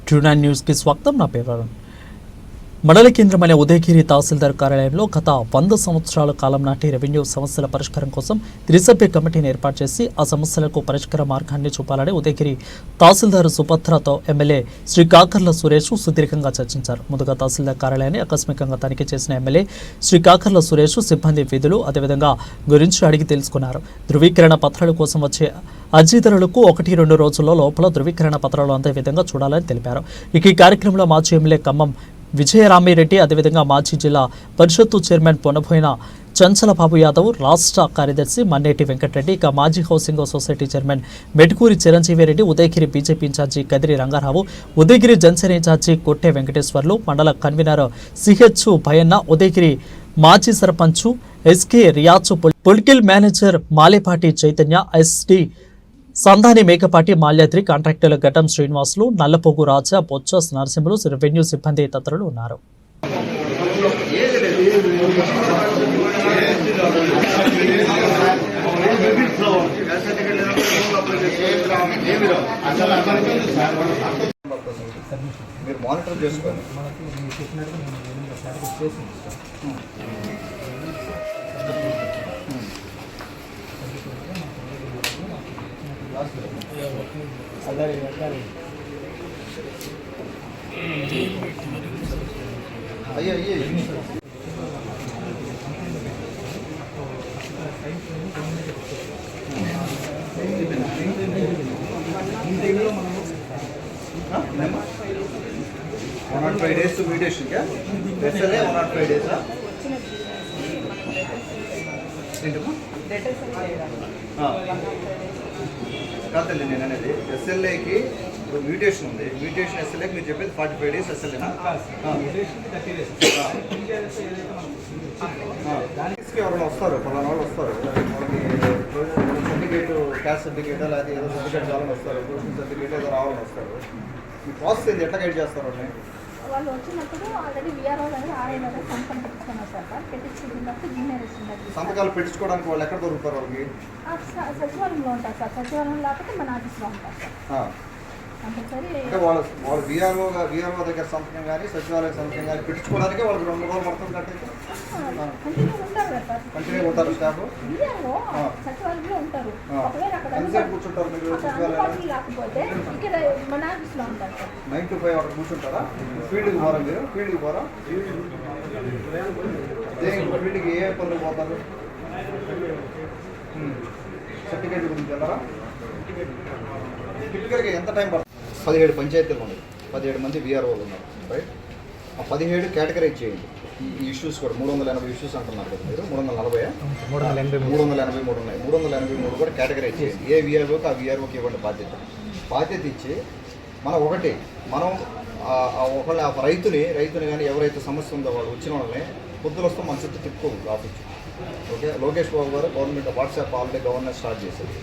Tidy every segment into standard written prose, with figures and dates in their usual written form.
ట్రూ9 news కి స్వాగతం. నా పేరు అరుణ్. మండల కేంద్రమైన ఉదయగిరి తహసీల్దార్ కార్యాలయంలో గత 100 సంవత్సరాల కాలం నాటి రెవెన్యూ సమస్యల పరిష్కారం కోసం త్రిసభ్య కమిటీని ఏర్పాటు చేసి ఆ సమస్యలకు పరిష్కార మార్గాన్ని చూపాలని ఉదయగిరి తహసీల్దార్ సుభద్రతో ఎమ్మెల్యే శ్రీ కాకర్ల సురేష్ సుదీర్ఘంగా చర్చించారు. ముందుగా తహసీల్దార్ కార్యాలయాన్ని ఆకస్మికంగా తనిఖీ చేసిన ఎమ్మెల్యే శ్రీ కాకర్ల సురేష్ సిబ్బంది విధులు అదేవిధంగా గురించి అడిగి తెలుసుకున్నారు. ధృవీకరణ పత్రాల కోసం వచ్చే అర్జీదారులకు 1-2 రోజుల్లో లోపల ధృవీకరణ పత్రాలు అందే విధంగా చూడాలని తెలిపారు. ఈ కార్యక్రమంలో మాజీ ఎమ్మెల్యే ఖమ్మం విజయరామిరెడ్డి అదేవిధంగా మాజీ జిల్లా పరిషత్తు చైర్మన్ పొన్నబోయిన చంచలబాబు యాదవ్, రాష్ట్ర కార్యదర్శి మన్నేటి వెంకటరెడ్డి, ఇక మాజీ housing society chairman Metukuri Chiranjeevireddy, Udayagiri BJP in charge Kadiri Rangarao, Udayagiri Janasena in charge Kotte Venkateswarlu, మండల కన్వీనర్ సిహెచ్ భయన్న, ఉదయగిరి మాజీ sarpanch SK Riyaz, political manager Malepati Chaitanya, SD Sandhani Mekapati Malyadri, కాంట్రాక్టర్లు ఘటం శ్రీనివాసులు, నల్లపోగు రాజా, బొచ్చ నరసింహులు, రెవెన్యూ సిబ్బంది తదితరులు ఉన్నారు. మీరు మానిటర్ చేసుకోండి. అయ్యో One 5 days to mediation, yeah? SLA 105 days, huh? కాదండి నేను అనేది ఎస్ఎల్ఏకి ఇప్పుడు మ్యూటేషన్ ఉంది. మ్యూటేషన్ ఎస్ఎల్ఏకి మీరు చెప్పేది 45 days ఎస్ఎల్ఏనా? దానికి ఎవరైనా వస్తారు, పలానా వాళ్ళు వస్తారు, వాళ్ళకి సర్టిఫికేట్, క్యాస్ట్ సర్టిఫికేట్ లేదా ఏదో సర్టిఫికేట్ కావాలని వస్తారు, ప్రొఫెషనల్ సర్టిఫికేట్ ఏదో రావాలని వస్తారు. ఈ ప్రాసెస్ ఏంటి, ఎట్లా గైడ్ చేస్తారు వాళ్ళు వచ్చినప్పుడు ఆల్రెడీ వీఆర్ఓ దగ్గర ఆర్ఐ దగ్గర సంతకం పెట్టుకుని వస్తారు సార్. పెట్టించుకున్నప్పుడు జీనియర్ సంతకాలు పెట్టించుకోవడానికి వాళ్ళు ఎక్కడ దొరుకుతారు? వాళ్ళకి సచివాలయంలో ఉంటారు సార్. సచివాలయం లేకపోతే మన ఆఫీస్లో ఉంటారు సార్. కంపల్సరీ అంటే వాళ్ళు వీఆర్ఓ దగ్గర సంతకం కానీ సచివాలయం సంతకం కానీ పెట్టించుకోవడానికి వాళ్ళకి 2 రోజులు పడుతుంది. కంటిన్యూ ఉంటారు స్టాఫ్ సచివాలయంలో ఉంటారు. ఒకవేళ అక్కడ ఎంతసేపు కూర్చుంటారు మీరు? లేకపోతే ఇక్కడ మన ఆఫీస్లో ఉంటారు సార్. 9 to 5 అక్కడ కూర్చుంటారా? ఫీల్డ్కి పోరా మీరు? ఫీల్డ్కి పోరా? ఫీల్డ్కి ఏ పనులు పోతారు? సర్టిఫికేట్ గురించి వెళ్ళరా? టిపికల్గా ఎంత టైం పడుతుంది? 17 పంచాయతీలు ఉన్నాయి, 17 మంది వీఆర్ఓలు ఉన్నారు, రైట్? ఆ 17 కేటగరైజ్ చేయండి. ఈ ఇష్యూస్ కూడా 380 ఇష్యూస్ అంటున్నారు కదా మీరు. 383 ఉన్నాయి. 383 కూడా కేటగరైజ్ చేయండి. ఏ వీఆర్ఓకి ఆ వీఆర్ఓకి ఇవ్వండి బాధ్యత ఇచ్చి మనం ఒకళ్ళ రైతుని కానీ ఎవరైతే సమస్య ఉందో వాళ్ళు వచ్చిన వాళ్ళని పొద్దులు వస్తాం మన చుట్టూ తిప్పుకోవాలి ఆఫీస్. ఓకే, లోకేష్ బాబు గారు government WhatsApp already governance start చేశారు.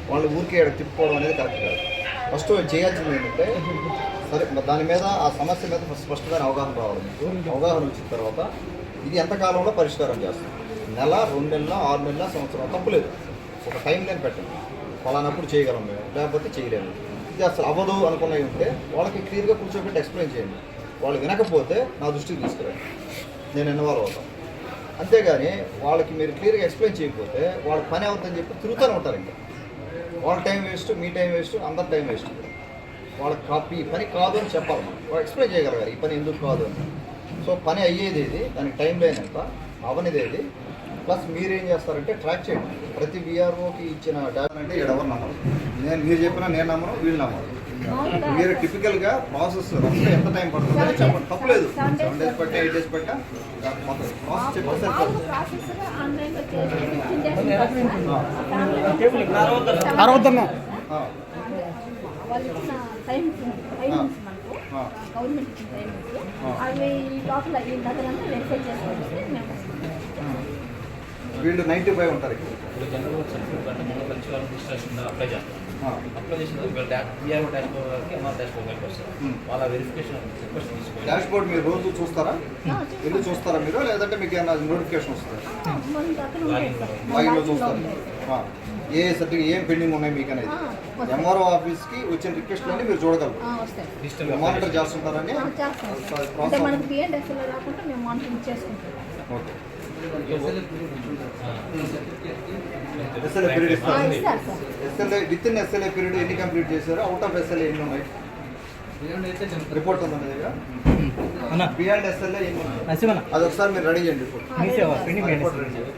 వాళ్ళు ఊరికే తిప్పుకోవడం అనేది కరెక్ట్ కాదు. ఫస్ట్ చేయాల్సింది ఏంటంటే సరే దాని మీద ఆ సమస్య మీద స్పష్టమైన అవగాహన రావాలి. మీకు అవగాహన వచ్చిన తర్వాత ఇది ఎంతకాలంలో పరిష్కారం చేస్తాం. 1 నెల, 2 నెలల, 6 నెలల, సంవత్సరం తప్పులేదు. ఒక టైం లైన్ పెట్టండి. ఫలానప్పుడు చేయగలం మేము, లేకపోతే చేయలేము. ఇది అసలు అవ్వదు అనుకున్నవి ఉంటే వాళ్ళకి క్లియర్గా కూర్చోబెట్టి ఎక్స్ప్లెయిన్ చేయండి. వాళ్ళు వినకపోతే నా దృష్టికి తీసుకురండి, నేను ఇన్వాల్వ్ అవుతాను. అంతేగాని వాళ్ళకి మీరు క్లియర్గా ఎక్స్ప్లెయిన్ చేయకపోతే వాళ్ళ పని అవుతుందని చెప్పి తిరుగుతూనే ఉంటారు. ఇంకా వాళ్ళ టైం వేస్ట్, మీ టైం వేస్ట్, అందరి టైం వేస్ట్. వాళ్ళకి ఈ పని కాదు అని చెప్పాలి. వాళ్ళు ఎక్స్ప్లెయిన్ చేయగలగాలి ఈ పని ఎందుకు కాదు అని. సో పని అయ్యేది ఏది, దానికి టైం లైన్ ఎంత, అవనిది ఏది, ప్లస్ మీరేం చేస్తారంటే ట్రాక్ చేయండి. ప్రతి వీఆర్ఓకి ఇచ్చిన డేటా అంటే ఎవరు నమ్మరు. మీరు చెప్పినా నేను నమ్మను, వీళ్ళు నమ్మరు. మీరు టిపికల్గా ప్రాసెస్ ఎంత టైం పడుతుందో చెప్పండి, తప్పలేదు. 7 days పెట్టా, 8 days పెట్టా, మొత్తం ప్రాసెస్ చెప్పేసి వాళ్ళు ఇచ్చిన టైమ్స్ గవర్నమెంట్ ఇచ్చిన టైమ్స్ అవి లోపల ఈ దగ్గరంతా వెరిఫై చేసుకోవాలి. వీళ్ళు 95 ఉంటారు. డాష్ బోర్డ్ మీరు రోజు చూస్తారా? వెళ్ళి చూస్తారా మీరు, లేదంటే మీకు ఏమైనా నోటిఫికేషన్ వస్తుంది? చూస్తారు. ఏ సర్టిఫికేట్ ఏం పెండింగ్ ఉన్నాయి మీకు అనేది ఎంఆర్ఓ ఆఫీస్కి వచ్చిన రిక్వెస్ట్లన్నీ మీరు చూడగలరు. వస్తాయి మానిటర్ చేస్తుంటారని చేస్తాం. అంటే ప్రాసెస్. మనకి బిఎండ్ఎస్ఎల్ రాకుండా మేము మానిటరింగ్ చేసుకుంటాం. ఓకే. ఎస్ఎల్ఏ పీరియడ్ ఇస్తారు. ఇస్తారు sir. SLA with in SLA period ఎన్ని కంప్లీట్ చేశారు, అవుట్ ఆఫ్ ఎస్ఎల్ఏ ఎన్ని ఉన్నాయి రిపోర్ట్ ఉంది మీ దగ్గర. బియాండ్ ఎస్ఎల్ఏ ఎన్ని ఉన్నాయి అది ఒకసారి మీరు రెడీ చేయండి రిపోర్ట్. రిపోర్ట్ రెడీ చేయండి.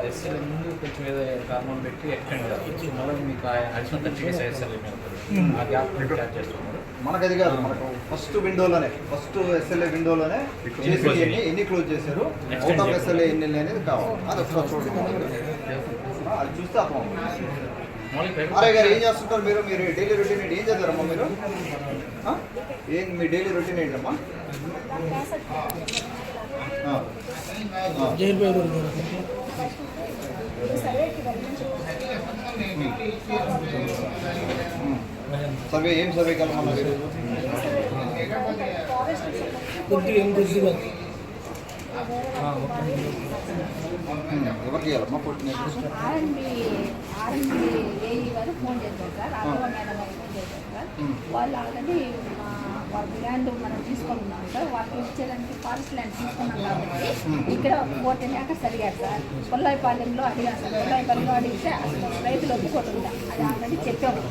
ఎస్ఎల్ ముందు కొంచెం ఏదో కారణం పెట్టి ఎక్స్టెండ్ కావచ్చు మళ్ళీ మీకు అడిషనల్ 30 డేస్ ఎస్ఎల్ ఆ గ్యాప్ చార్జ్ చేస్తున్నారు. మనకు అది కాదు, మనకు ఫస్ట్ విండోలోనే ఫస్ట్ ఎస్ఎల్ఏ విండోలోనే చేసి ఎన్ని క్లోజ్ చేశారు, అవుట్ ఆఫ్ ఎస్ఎల్ఏ ఎన్ని అనేది కావాలి. అది ఒకసారి చూడండి. అది చూస్తే అప్పుడు అరే గారు ఏం చేస్తుంటారు మీరు? మీరు డైలీ రొటీన్ ఏంటి? ఏం చదివారమ్మా మీరు? ఏం మీ డైలీ రొటీన్ ఏంటమ్మా? సర్వే ఏం సర్వే కలమన్నారు ఈరోజు? ఎవరికి ఇవ్వాలమ్మా పుట్టిన? ఆర్ఎండ్బి ఏఈ గారు ఫోన్ చేశారు సార్, ఆర్ఓ మేడం గారు ఫోన్ చేశారు సార్. వాళ్ళు ఆల్రెడీ వాళ్ళ ల్యాండ్ మనం తీసుకున్నాం సార్, వాళ్ళకి ఇచ్చేదానికి ఫారెస్ట్ ల్యాండ్ తీసుకున్నాం కాబట్టి ఇక్కడ 14 acres అడిగారు సార్. కొల్లాయిపాలెంలో అడిగారు సార్. కొల్లాయిపాలెంలో అడిగితే అసలు రైతులు ఒప్పుకోకుండా అది ఆల్రెడీ చెప్పాము.